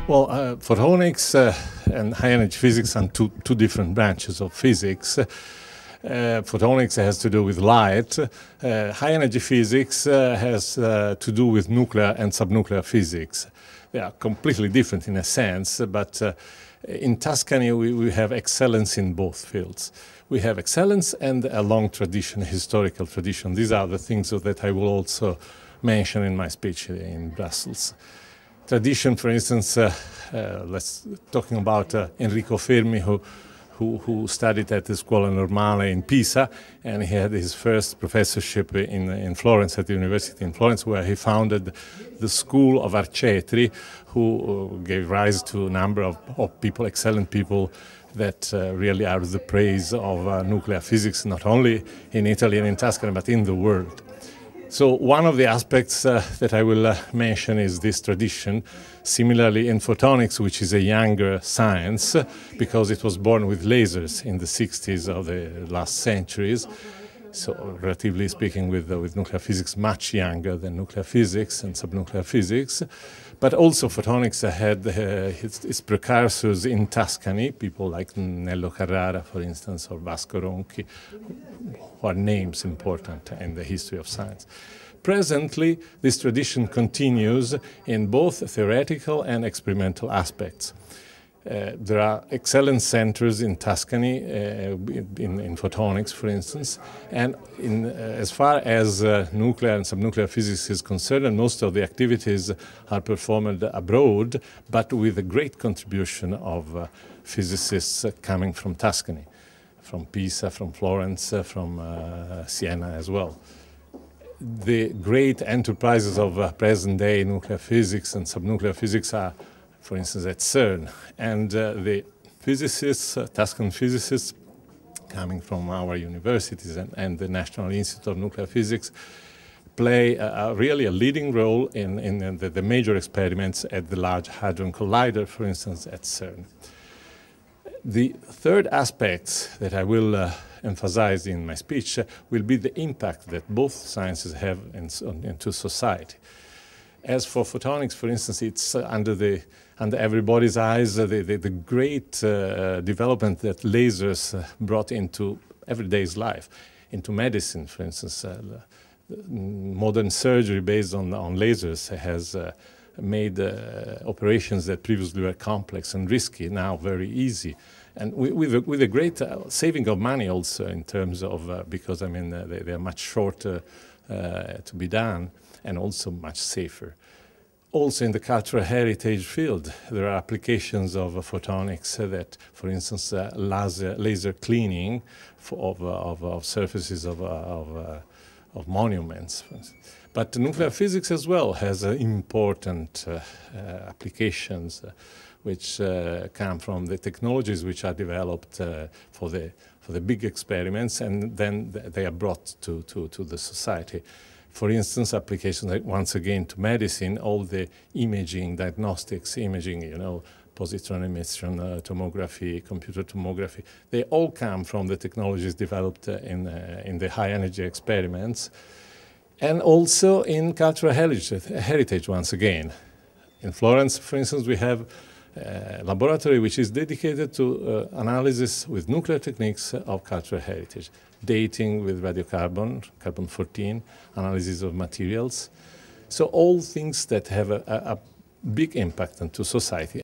Well, photonics and high-energy physics are two different branches of physics. Photonics has to do with light. High-energy physics has to do with nuclear and subnuclear physics. They are completely different in a sense, but in Tuscany we have excellence in both fields. We have excellence and a long tradition, a historical tradition. These are the things that I will also mention in my speech in Brussels. Tradition, for instance, talking about Enrico Fermi, who studied at the Scuola Normale in Pisa, and he had his first professorship in Florence, at the University in Florence, where he founded the School of Arcetri, who gave rise to a number of people, excellent people, that really are the praise of nuclear physics, not only in Italy and in Tuscany, but in the world. So one of the aspects that I will mention is this tradition. Similarly in photonics, which is a younger science, because it was born with lasers in the 60s of the last centuries, so relatively speaking with nuclear physics much younger than nuclear physics and subnuclear physics. But also photonics had its precursors in Tuscany, people like Nello Carrara, for instance, or Vasco Ronchi, who are names important in the history of science. Presently, this tradition continues in both theoretical and experimental aspects. There are excellent centers in Tuscany, in photonics, for instance, and as far as nuclear and subnuclear physics is concerned, most of the activities are performed abroad, but with a great contribution of physicists coming from Tuscany, from Pisa, from Florence, from Siena as well. The great enterprises of present-day nuclear physics and subnuclear physics are, for instance, at CERN, and the physicists, Tuscan physicists, coming from our universities and the National Institute of Nuclear Physics, play really a leading role in the major experiments at the Large Hadron Collider, for instance, at CERN. The third aspect that I will emphasize in my speech will be the impact that both sciences have into society. As for photonics, for instance, it's under everybody's eyes the great development that lasers brought into everyday's life, into medicine, for instance. Modern surgery based on lasers has made operations that previously were complex and risky now very easy, and with a great saving of money also in terms of because I mean they are much shorter to be done and also much safer. Also in the cultural heritage field, there are applications of photonics that, for instance, laser cleaning of surfaces of monuments. But nuclear physics as well has important applications which come from the technologies which are developed for the big experiments, and then they are brought to the society. For instance, applications like, once again, to medicine, all the imaging, diagnostics, imaging, you know, positron emission tomography, computer tomography, they all come from the technologies developed in the high-energy experiments. And also in cultural heritage, once again. In Florence, for instance, we have a laboratory which is dedicated to analysis with nuclear techniques of cultural heritage, dating with radiocarbon, carbon-14, analysis of materials. So all things that have a big impact on society.